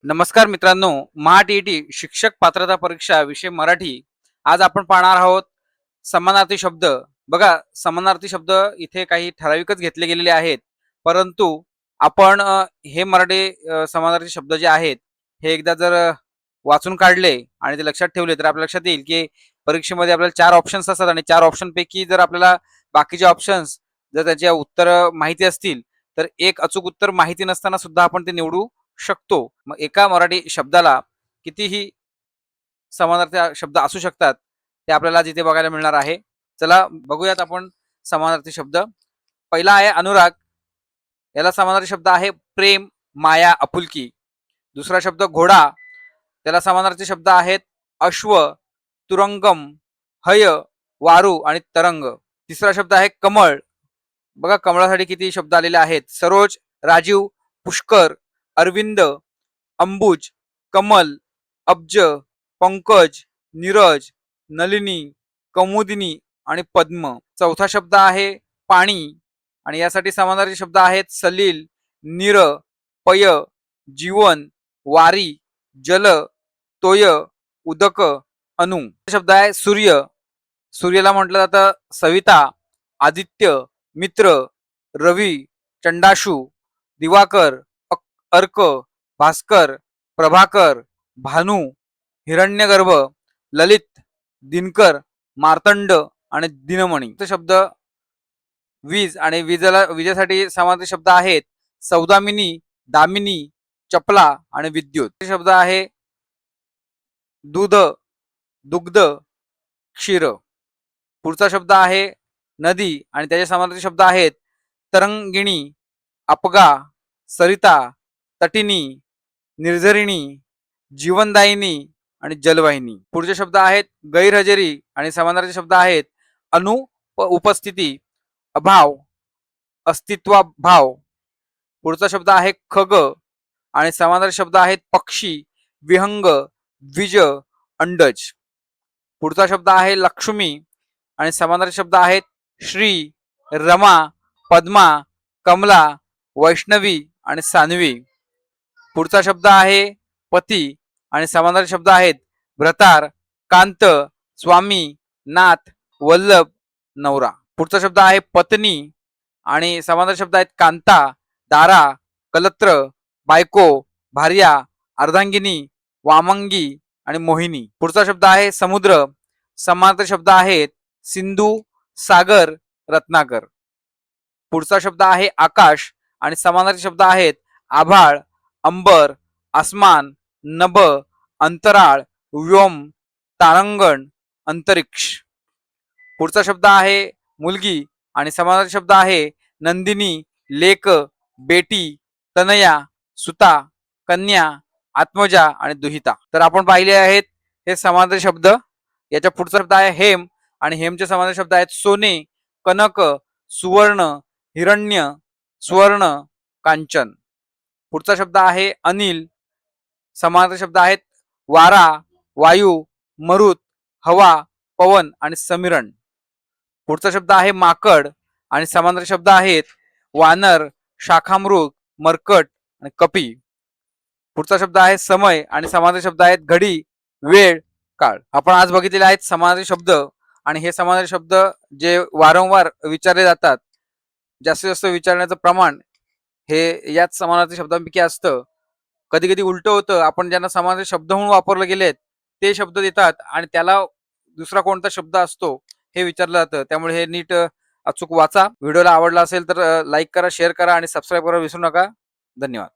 नमस्कार मित्रांनो, महा शिक्षक पात्रता परीक्षा विषय मराठी. आज आपण पाहणार आहोत समानार्थी शब्द. बघा, समानार्थी शब्द इथे काही ठराविकच घेतले गेलेले आहेत, परंतु आपण हे मराठी समानार्थी शब्द जे आहेत हे एकदा जर वाचून काढले आणि ते लक्षात ठेवले तर आपल्या लक्षात येईल की परीक्षेमध्ये आपल्याला 4 ऑप्शन्स असतात आणि 4 ऑप्शन पैकी जर आपल्याला बाकीचे ऑप्शन्स जर त्याचे उत्तर माहिती असतील तर एक अचूक उत्तर माहिती नसताना सुद्धा आपण ते निवडू शकतो. मग एका मराठी शब्दाला कितीही समानार्थी शब्द असू शकतात ते आपल्याला आज इथे बघायला मिळणार आहे. चला बघूयात आपण समानार्थी शब्द. पहिला आहे अनुराग. याला समानार्थी शब्द आहे प्रेम, माया, आपुलकी. दुसरा शब्द घोडा. त्याला समानार्थी शब्द आहेत अश्व, तुरंगम, हय, वारू आणि तरंग. तिसरा शब्द आहे कमळ. बघा कमळासाठी किती शब्द आलेले आहेत. सरोज, राजीव, पुष्कर, अरविंद, अंबुज, कमल, अब्ज, पंकज, नीरज, नलिनी, कौमुदिनी आणि पद्म. चौथा शब्द आहे पाणी आणि यासाठी समानार्थी शब्द आहेत सलील, नीर, पय, जीवन, वारी, जल, तोय, उदक, अनु. शब्द आहे सूर्य. सूर्याला म्हटलं जातं सविता, आदित्य, मित्र, रवी, चंडाशू, दिवाकर, अर्क, भास्कर, प्रभाकर, भानू, हिरण्यगर्भ, ललित, दिनकर, मार्तंड आणि दिनमणी. शब्द वीज आणि विजेसाठी समानार्थी शब्द आहेत सौदामिनी, दामिनी, चपला आणि विद्युत. शब्द आहे दूध, दुग्ध, क्षीर. पुढचा शब्द आहे नदी आणि त्याचे समानार्थी शब्द आहेत तरंगिणी, अपगा, सरिता, तटिनी, निर्झरिणी, जीवनदायिनी आणि जलवाहिनी. पुढचे शब्द आहेत गैरहजेरी आणि समानार्थी शब्द आहेत उपस्थिती, अभाव, अस्तित्वाभाव. पुढचा शब्द आहे खग आणि समानार्थी शब्द आहेत पक्षी, विहंग, द्विज, अंडज. पुढचा शब्द आहे लक्ष्मी आणि समानार्थी शब्द आहेत श्री, रमा, पद्मा, कमला, वैष्णवी आणि सान्वी. पुढचा शब्द आहे पती आणि समानार्थी शब्द आहेत भ्रतार, कांत, स्वामी, नाथ, वल्लभ, नवरा. पुढचा शब्द आहे पत्नी आणि समानार्थी शब्द आहेत कांता, दारा, कलत्र, बायको, भार्या, अर्धांगिनी, वामंगी आणि मोहिनी. पुढचा शब्द आहे समुद्र. समानार्थी शब्द आहेत सिंधू, सागर, रत्नाकर. पुढचा शब्द आहे आकाश आणि समानार्थी शब्द आहेत आभाळ, अंबर, आसमान, नभ, अंतराळ, व्योम, तारांगण, अंतरिक्ष. पुढचा शब्द आहे मुलगी आणि समानार्थी शब्द आहे नंदिनी, लेक, बेटी, तनया, सुता, कन्या, आत्मजा आणि दुहिता. तर आपण पाहिले आहेत हे समानार्थी शब्द. याच्या पुढचा शब्द आहे हेम आणि हेमचे समानार्थी शब्द आहेत सोने, कनक, सुवर्ण, हिरण्य, स्वर्ण, कांचन. पुढचा शब्द आहे अनिल. समानार्थी शब्द आहेत वारा, वायू, मरुत, हवा, पवन आणि समीरण. पुढचा शब्द आहे माकड आणि समानार्थी शब्द आहेत वानर, शाखामृग, मरकट आणि कपी. पुढचा शब्द आहे समय आणि समानार्थी शब्द आहेत घडी, वेळ, काळ. आपण आज बघितलेले आहेत समानार्थी शब्द आणि हे समानार्थी शब्द जे वारंवार विचारले जातात, जास्तीत जास्त विचारण्याचं प्रमाण हे याच समानार्थी शब्दांपैकी असतं. कधी कधी उलट होतं, आपण ज्यांना समानार्थी शब्द म्हणून वापरले गेलेत ते शब्द देतात आणि त्याला दुसरा कोणता शब्द असतो हे विचारलं जातं. त्यामुळे हे नीट अचूक वाचा. व्हिडिओला आवडला असेल तर लाईक करा, शेअर करा आणि सबस्क्राईब करायला विसरू नका. धन्यवाद.